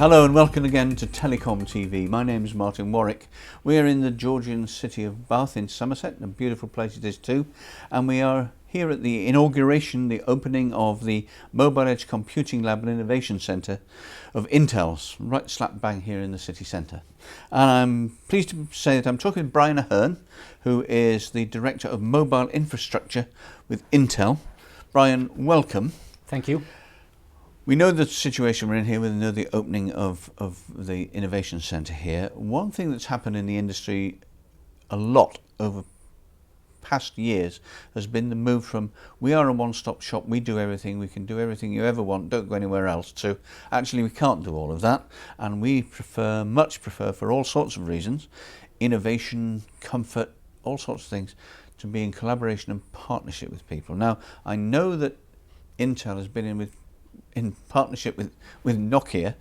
Hello and welcome again to TelecomTV. My name is Martyn Warwick. We are in the Georgian city of Bath in Somerset, a beautiful place it is too, and we are here at the inauguration, the opening of the Mobile Edge Computing Lab and Innovation Centre of Intel's, right slap bang here in the city centre. And I'm pleased to say that I'm talking with Brian Ahern, who is the Director of Mobile Infrastructure with Intel. Brian, welcome. Thank you. We know the situation we're in here. We know the opening of the Innovation Centre here. One thing that's happened in the industry a lot over past years has been the move from we are a one-stop shop, we do everything, we can do everything you ever want, don't go anywhere else, to actually we can't do all of that, and we much prefer for all sorts of reasons, innovation, comfort, all sorts of things, to be in collaboration and partnership with people. Now, I know that Intel has been in partnership with Nokia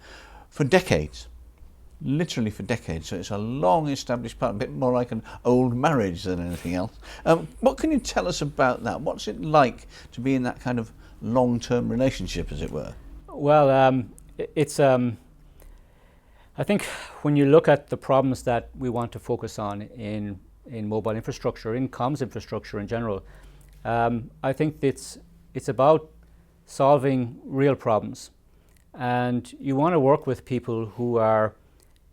for decades, literally for decades, so it's a long established part, a bit more like an old marriage than anything else. What can you tell us about that? What's it like to be in that kind of long-term relationship, as it were? Well, it's I think when you look at the problems that we want to focus on in mobile infrastructure, in comms infrastructure in general, I think it's about solving real problems, and you want to work with people who are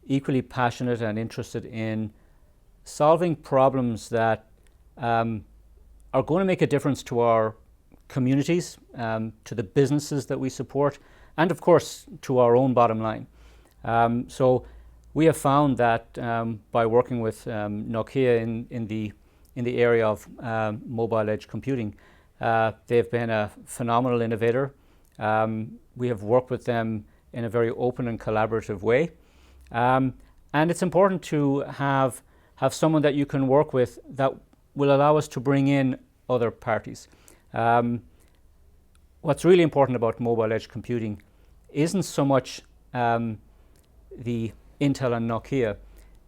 equally passionate and interested in solving problems that are going to make a difference to our communities, to the businesses that we support, and of course to our own bottom line. So we have found that by working with Nokia in the area of mobile edge computing, they've been a phenomenal innovator. We have worked with them in a very open and collaborative way. And it's important to have someone that you can work with that will allow us to bring in other parties. What's really important about mobile edge computing isn't so much the Intel and Nokia.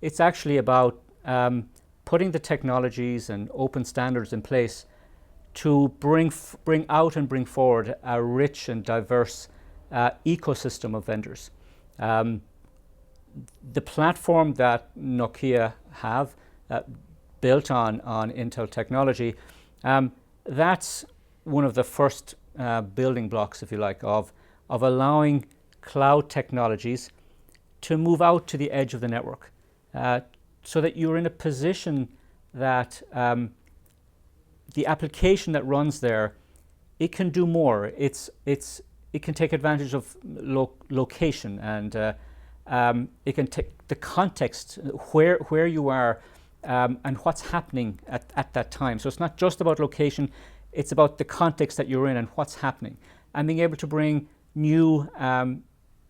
It's actually about putting the technologies and open standards in place to bring out and bring forward a rich and diverse ecosystem of vendors. The platform that Nokia have built on Intel technology, that's one of the first building blocks, if you like, of allowing cloud technologies to move out to the edge of the network, so that you're in a position that the application that runs there, it can do more. It can take advantage of location, and it can take the context where you are and what's happening at that time. So it's not just about location, it's about the context that you're in and what's happening, and being able to bring new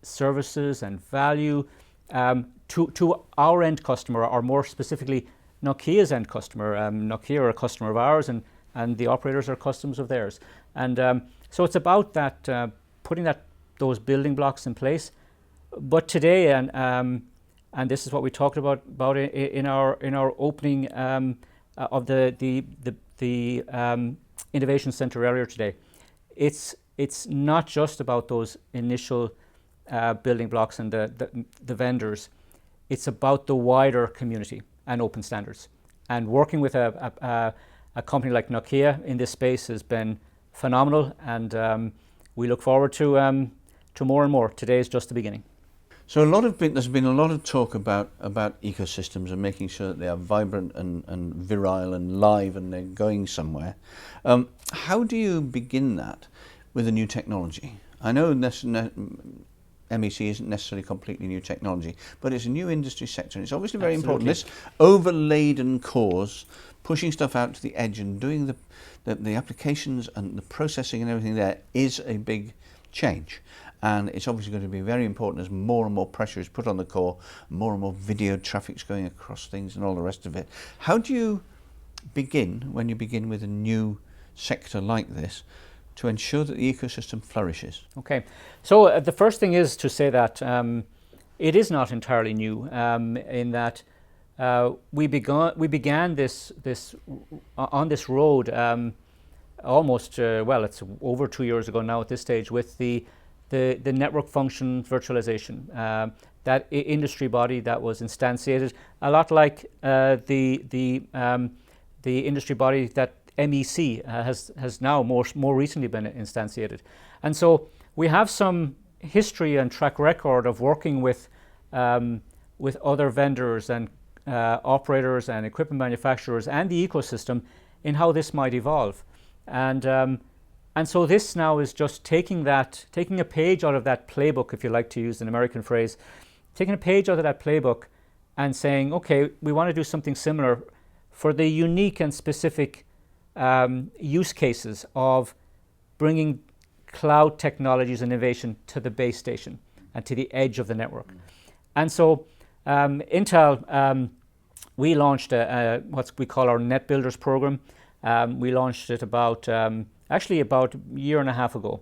services and value to our end customer, or more specifically Nokia's end customer. Nokia are a customer of ours, and the operators are customers of theirs. And so it's about that, putting those building blocks in place. But today, and this is what we talked about in our opening of the Innovation Centre earlier today, it's not just about those initial building blocks and the vendors. It's about the wider community and open standards. And working with a company like Nokia in this space has been phenomenal, and we look forward to more and more. Today is just the beginning. So there's been a lot of talk about ecosystems and making sure that they are vibrant and virile and live and they're going somewhere. How do you begin that with a new technology? I know MEC isn't necessarily completely new technology, but it's a new industry sector, and it's obviously very important. This overladen cores, pushing stuff out to the edge and doing the applications and the processing and everything there is a big change. And it's obviously going to be very important as more and more pressure is put on the core, more and more video traffic's going across things and all the rest of it. How do you begin, when you begin with a new sector like this, to ensure that the ecosystem flourishes? Okay, so the first thing is to say that it is not entirely new, in that we began this on this road almost, well, it's over 2 years ago now at this stage, with the the network function virtualization, that industry body that was instantiated, a lot like the industry body that MEC has now more recently been instantiated. And so we have some history and track record of working with other vendors and operators and equipment manufacturers and the ecosystem in how this might evolve. And so this now is just taking a page out of that playbook, if you like to use an American phrase, taking a page out of that playbook and saying, okay, we want to do something similar for the unique and specific use cases of bringing cloud technologies and innovation to the base station and to the edge of the network. And so Intel, we launched what we call our Net Builders program. We launched it about a year and a half ago.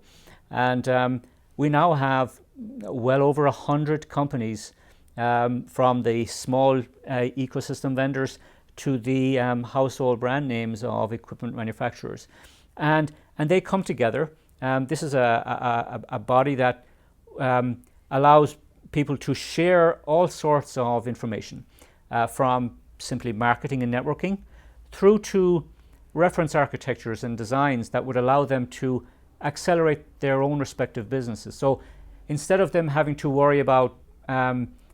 And we now have well over 100 companies from the small ecosystem vendors to the household brand names of equipment manufacturers. And they come together. This is a body that allows people to share all sorts of information, from simply marketing and networking through to reference architectures and designs that would allow them to accelerate their own respective businesses. So instead of them having to worry about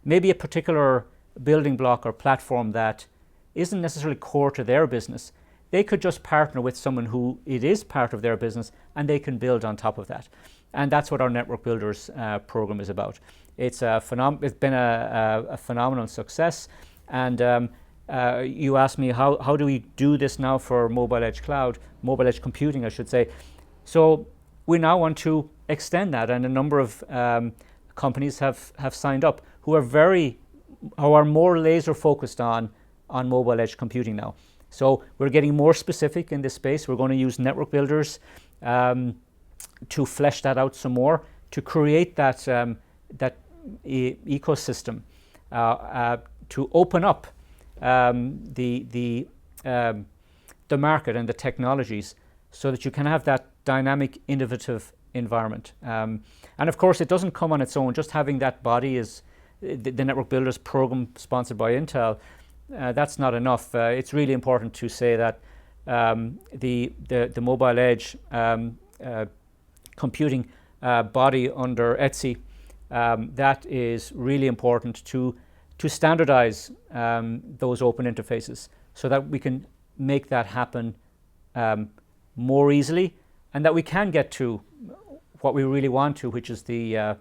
maybe a particular building block or platform that isn't necessarily core to their business, they could just partner with someone who it is part of their business, and they can build on top of that. And that's what our Network Builders program is about. It's been a phenomenal success. And you asked me how do we do this now for mobile edge computing, I should say. So we now want to extend that, and a number of companies have signed up who are more laser focused on mobile edge computing now. So we're getting more specific in this space. We're going to use Network Builders to flesh that out some more, to create that ecosystem, to open up the market and the technologies so that you can have that dynamic, innovative environment. And of course, it doesn't come on its own. Just having that body is the Network Builders program sponsored by Intel. That's not enough. It's really important to say that the mobile edge computing body under ETSI, that is really important to standardize those open interfaces so that we can make that happen more easily, and that we can get to what we really want to, which is the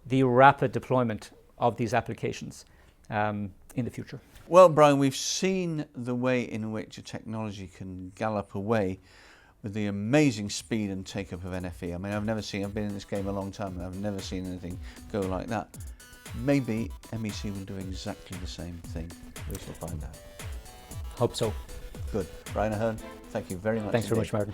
rapid deployment of these applications in the future. Well, Brian, we've seen the way in which a technology can gallop away with the amazing speed and take-up of NFV. I mean, I've been in this game a long time, and I've never seen anything go like that. Maybe MEC will do exactly the same thing. We shall find out. Hope so. Good. Brian Ahern, thank you very much. Thanks very much, Martyn.